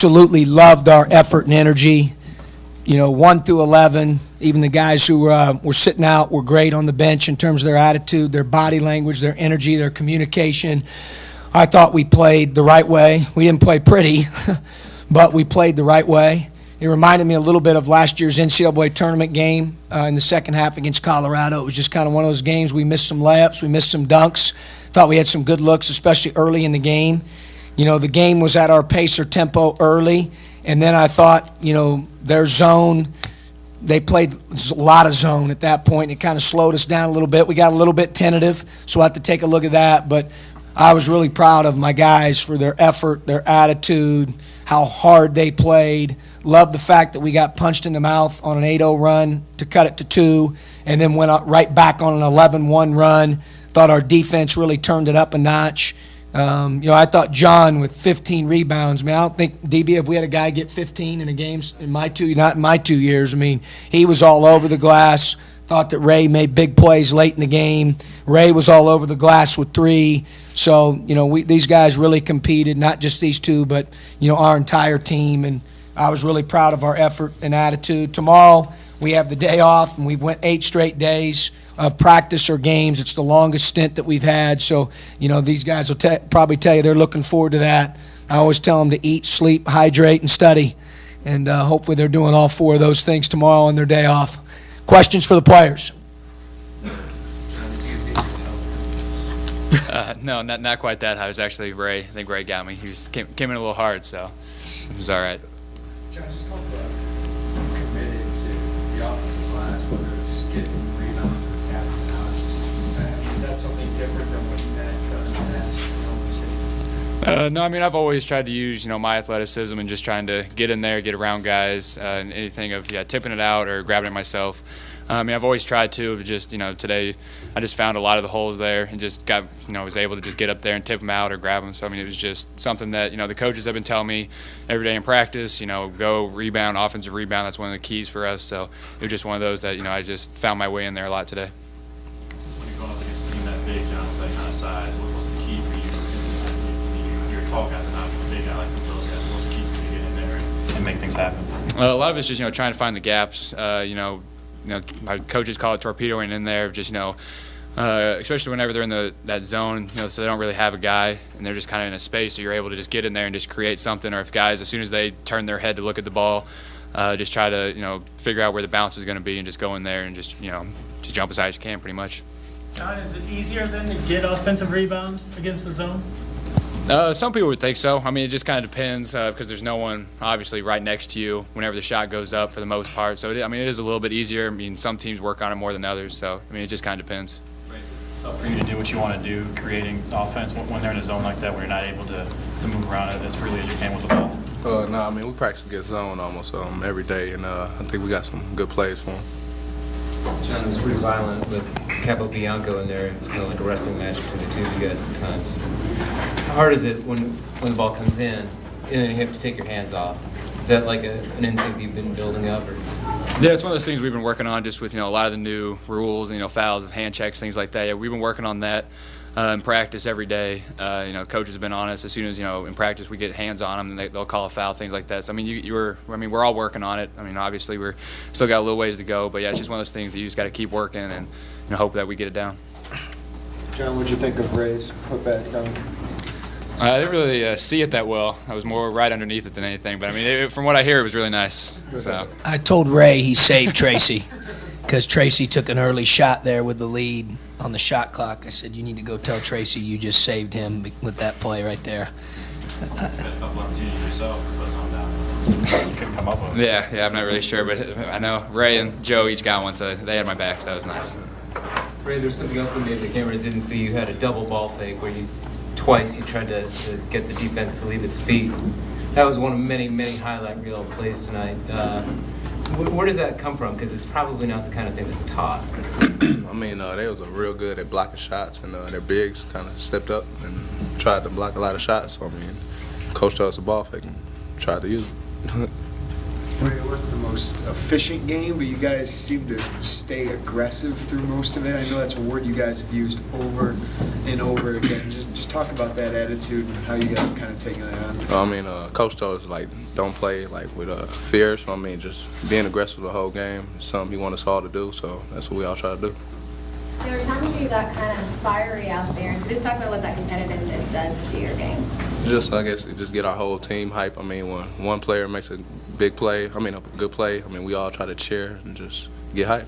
Absolutely loved our effort and energy. 1 through 11, even the guys who were sitting out were great on the bench in terms of their attitude, their body language, their energy, their communication. I thought we played the right way. We didn't play pretty, but we played the right way. It reminded me a little bit of last year's NCAA tournament game in the second half against Colorado. It was just kind of one of those games. We missed some layups. We missed some dunks. Thought we had some good looks, especially early in the game. The game was at our pace or tempo early, and then I thought, their zone, they played a lot of zone at that point. It kind of slowed us down a little bit. We got a little bit tentative, so I have to take a look at that. But I was really proud of my guys for their effort, their attitude, how hard they played. Loved the fact that we got punched in the mouth on an 8-0 run to cut it to 2, and then went right back on an 11-1 run. Thought our defense really turned it up a notch. I thought John with 15 rebounds. I don't think, DB, if we had a guy get 15 in a game not in my 2 years, he was all over the glass. Thought that Ray made big plays late in the game. Ray was all over the glass with 3. So, these guys really competed, not just these two, but, our entire team. And I was really proud of our effort and attitude. Tomorrow, we have the day off, and we went 8 straight days of practice or games. It's the longest stint that we've had. So, these guys will probably tell you they're looking forward to that. I always tell them to eat, sleep, hydrate, and study. And hopefully they're doing all 4 of those things tomorrow on their day off. Questions for the players? No, not quite that high. It was actually Ray. I think Ray got me. He came in a little hard, so it was all right. John, just talk about committed to the offensive class, whether it's getting rebounds or it's having knowledge. Is that something different than what you had done in the past? No, I've always tried to use, my athleticism and just trying to get in there, get around guys, and anything of tipping it out or grabbing it myself. I've always tried to, but just, today I just found a lot of the holes there and just got, was able to just get up there and tip them out or grab them. So, it was just something that, the coaches have been telling me every day in practice, go rebound, offensive rebound. That's one of the keys for us. So it was just one of those that, I just found my way in there a lot today. When you're going up against a team that big, John, with that kind of size, what's the key for you? You're a tall guy, not a big guy like some of those guys. What's the key for you to get in there and make things happen? A lot of it's just, trying to find the gaps, my coaches call it torpedoing in there, just, especially whenever they're in that zone, so they don't really have a guy and they're just kind of in a space, so you're able to just get in there and just create something. Or if guys, as soon as they turn their head to look at the ball, just try to, figure out where the bounce is going to be and just go in there and just jump as high as you can pretty much. John, is it easier then to get offensive rebounds against the zone? Some people would think so. It just kind of depends because there's no one obviously right next to you whenever the shot goes up for the most part. So, it is a little bit easier. Some teams work on it more than others. So, it just kind of depends. It's tough for you to do what you want to do, creating offense when they're in a zone like that where you're not able to move around as freely as you can with the ball. No, we practice against zone almost every day, and I think we got some good plays for them. John, it was pretty violent with Capobianco in there. It was kind of like a wrestling match between the two of you guys sometimes. How hard is it when the ball comes in and you have to take your hands off? Is that like an instinct you've been building up? Or? Yeah, it's one of those things we've been working on just with, a lot of the new rules, fouls and hand checks, things like that. Yeah, we've been working on that in practice every day. Coaches have been on us. As soon as, in practice we get hands on them, and they'll call a foul, things like that. So, we're all working on it. Obviously we're still got a little ways to go, but yeah, it's just one of those things that you just got to keep working and hope that we get it down. John, what did you think of Ray's putback dunk? I didn't really see it that well. I was more right underneath it than anything. But, from what I hear, it was really nice. So I told Ray he saved Tracy because Tracy took an early shot there with the lead on the shot clock. I said, you need to go tell Tracy you just saved him with that play right there. Yeah, I'm not really sure. But I know Ray and Joe each got one, so they had my back, so that was nice. Ray, there's something else that maybe the cameras didn't see. You had a double ball fake where twice you tried to get the defense to leave its feet. That was one of many, many highlight reel plays tonight. Where does that come from? Because it's probably not the kind of thing that's taught. They was real good at blocking shots, and their bigs kind of stepped up and tried to block a lot of shots. So, coach told us a ball fake and tried to use it. Well, it wasn't the most efficient game, but you guys seemed to stay aggressive through most of it. I know that's a word you guys have used over and over again. Just talk about that attitude and how you guys are kind of taking that on. So, I mean, Coach told us, like, don't play, like, with fear. So, I mean, just being aggressive the whole game is something he wants us all to do. So that's what we all try to do. There were times where you got kind of fiery out there. So just talk about what that competitiveness does to your game. Just, I guess, just get our whole team hype. I mean, when one player makes a big play, a good play, I mean, we all try to cheer and just get hype.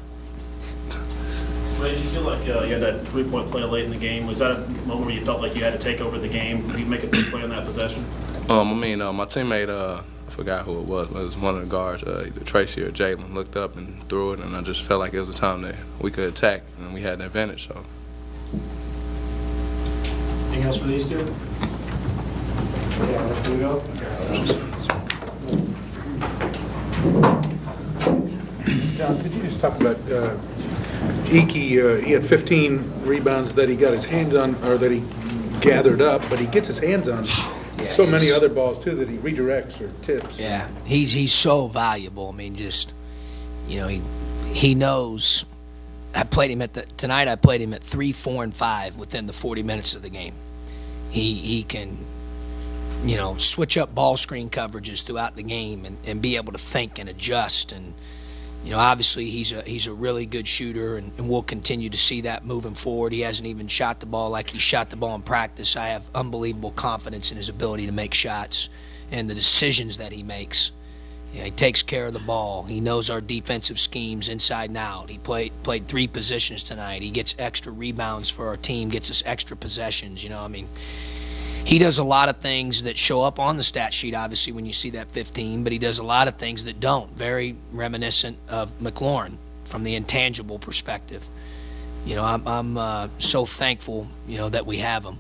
Ray, did you feel like you had that three-point play late in the game? Was that a moment where you felt like you had to take over the game? Did you make a big play on that possession? I mean, my teammate, I forgot who it was one of the guards, either Tracy or Jalen, looked up and threw it, and I just felt like it was a time that we could attack, and we had the advantage. So. Anything else for these two? Yeah, let them go. John, could you just talk about Iki? He had 15 rebounds that he got his hands on, or that he gathered up, but he gets his hands on so many other balls too that he redirects or tips. Yeah, he's so valuable. I mean, just, you know, he knows. Tonight I played him at 3, 4, and 5 within the 40 minutes of the game. He can, you know, switch up ball screen coverages throughout the game and be able to think and adjust. And, you know, obviously he's a really good shooter, and we'll continue to see that moving forward. He hasn't even shot the ball like he shot the ball in practice. I have unbelievable confidence in his ability to make shots and the decisions that he makes. You know, he takes care of the ball. He knows our defensive schemes inside and out. He played 3 positions tonight. He gets extra rebounds for our team, gets us extra possessions. You know, I mean, he does a lot of things that show up on the stat sheet, obviously, when you see that 15, but he does a lot of things that don't. Very reminiscent of McLaurin from the intangible perspective. You know, I'm so thankful, you know, that we have him.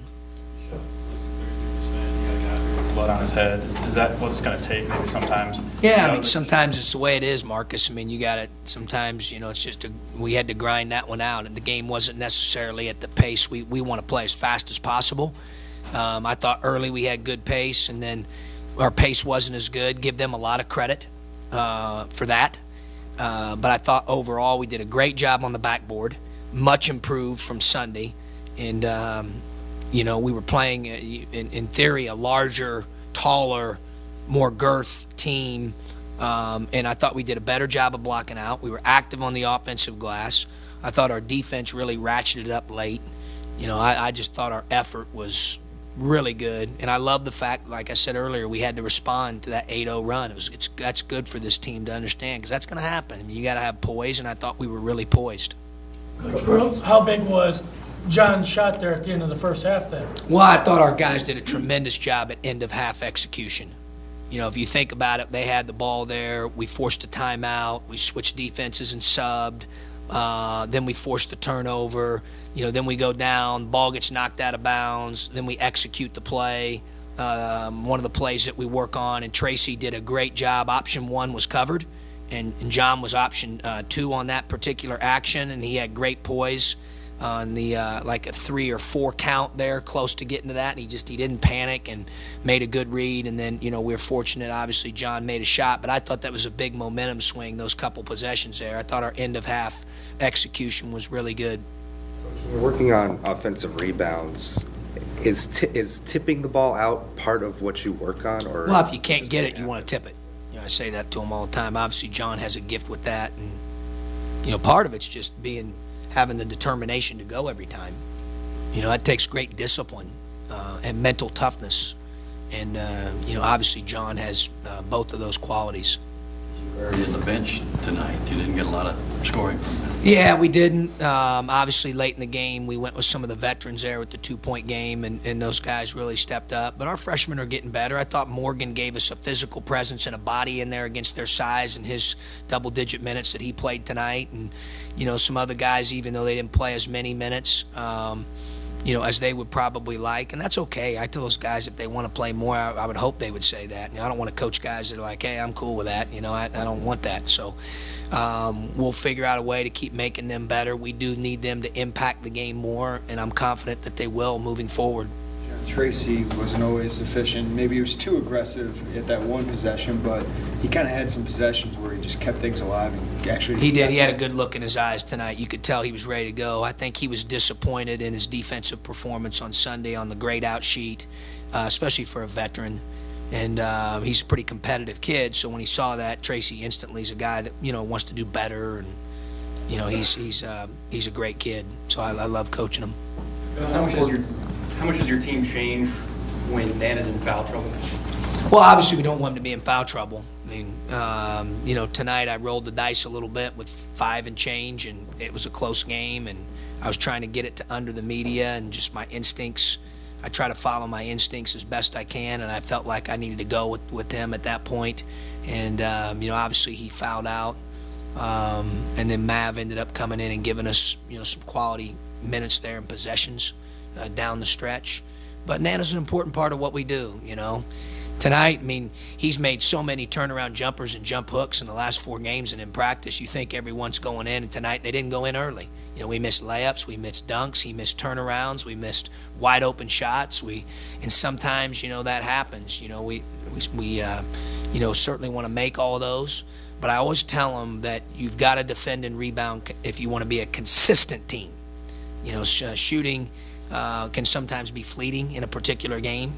Blood on his head. Is that what it's going to take maybe sometimes? Yeah, I mean, sometimes it's the way it is, Marcus. I mean, you got to sometimes, you know, it's just we had to grind that one out, and the game wasn't necessarily at the pace we want to play as fast as possible. I thought early we had good pace, and then our pace wasn't as good. Give them a lot of credit for that. But I thought overall we did a great job on the backboard, much improved from Sunday. And, you know, we were playing, in theory, a larger, taller, more girth team. And I thought we did a better job of blocking out. We were active on the offensive glass. I thought our defense really ratcheted up late. You know, I just thought our effort was really good, and I love the fact, like I said earlier, we had to respond to that 8-0 run. That's good for this team to understand, because that's going to happen. I mean, you got to have poise, and I thought we were really poised. How big was John's shot there at the end of the first half then? Well, I thought our guys did a tremendous job at end of half execution. You know, if you think about it, they had the ball there. We forced a timeout. We switched defenses and subbed. Then we forced the turnover. You know, then we go down, ball gets knocked out of bounds, then we execute the play, one of the plays that we work on, and Tracy did a great job. Option 1 was covered, and John was option 2 on that particular action, and he had great poise on the like a 3 or 4 count there, close to getting to that, and he didn't panic and made a good read. And then, you know, we were fortunate, obviously John made a shot, but I thought that was a big momentum swing, those couple possessions there. I thought our end of half execution was really good. We're working on offensive rebounds. Is tipping the ball out part of what you work on, or? Well, if you can't get it, you want to tip it. You know, I say that to him all the time. Obviously, John has a gift with that, and you know, part of it's just having the determination to go every time. You know, that takes great discipline and mental toughness, and you know, obviously, John has both of those qualities. You were in the bench tonight. You didn't get a lot of scoring from that. Yeah, we didn't. Obviously, late in the game, we went with some of the veterans there with the 2-point game, and those guys really stepped up. But our freshmen are getting better. I thought Morgan gave us a physical presence and a body in there against their size and his double-digit minutes that he played tonight. And, you know, some other guys, even though they didn't play as many minutes, you know, as they would probably like, and that's okay. I tell those guys if they want to play more, I would hope they would say that. You know, I don't want to coach guys that are like, hey, I'm cool with that. You know, I don't want that. So we'll figure out a way to keep making them better. We do need them to impact the game more, and I'm confident that they will moving forward. Tracy wasn't always efficient. Maybe he was too aggressive at that one possession, but he kind of had some possessions where he just kept things alive. And actually, He did. He had a good look in his eyes tonight. You could tell he was ready to go. I think he was disappointed in his defensive performance on Sunday on the grade out sheet, especially for a veteran. And he's a pretty competitive kid, so when he saw that, Tracy instantly is a guy that, you know, wants to do better, and, you know, he's a great kid. So I love coaching him. How much does your team change when Nana's in foul trouble? Well, obviously we don't want him to be in foul trouble. I mean, you know, tonight I rolled the dice a little bit with 5 and change, and it was a close game, and I was trying to get it to under the media, and just my instincts. I try to follow my instincts as best I can, and I felt like I needed to go with him at that point. And, you know, obviously he fouled out, and then Mav ended up coming in and giving us, you know, some quality minutes there and possessions down the stretch. But Nana's an important part of what we do, you know. Tonight, I mean, he's made so many turnaround jumpers and jump hooks in the last 4 games, and in practice you think everyone's going in, and tonight they didn't go in early. You know, we missed layups, we missed dunks, he missed turnarounds, we missed wide open shots. And sometimes, you know, that happens. You know, we you know, certainly want to make all of those, but I always tell them that you've got to defend and rebound if you want to be a consistent team. You know, shooting can sometimes be fleeting in a particular game.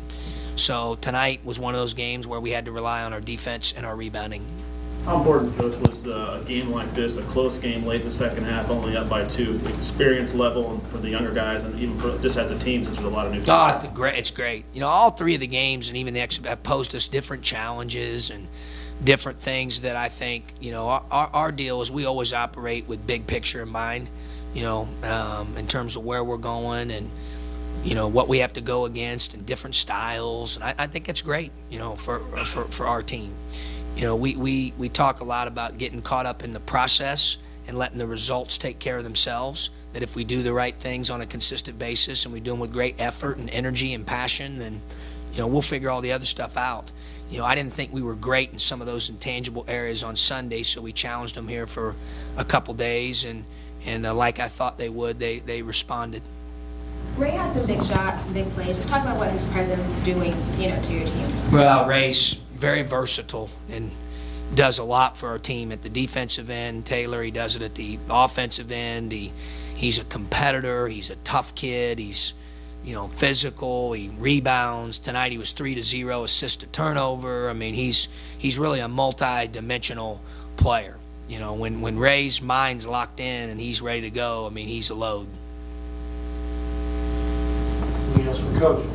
So tonight was one of those games where we had to rely on our defense and our rebounding. How important, Coach, was a game like this, a close game late in the second half, only up by 2, experience level for the younger guys, and even for just as a team, since there's a lot of new guys? Oh, it's great. You know, all 3 of the games and even the extra have posed us different challenges and different things that I think, you know, our deal is we always operate with big picture in mind, you know, in terms of where we're going and, you know, what we have to go against and different styles. And I think it's great, you know, for our team. You know, we talk a lot about getting caught up in the process and letting the results take care of themselves, that if we do the right things on a consistent basis and we do them with great effort and energy and passion, then, you know, we'll figure all the other stuff out. You know, I didn't think we were great in some of those intangible areas on Sunday, so we challenged them here for a couple days, and like I thought they would, they responded. Ray had some big shots, some big plays. Just talk about what his presence is doing, you know, to your team. Well, Ray's very versatile and does a lot for our team at the defensive end. Taylor, he does it at the offensive end. He's a competitor. He's a tough kid. He's, you know, physical. He rebounds. Tonight he was 3-0 assist to turnover. I mean, he's really a multi-dimensional player. You know, when Ray's mind's locked in and he's ready to go, I mean, he's a load. Anything else from Coach?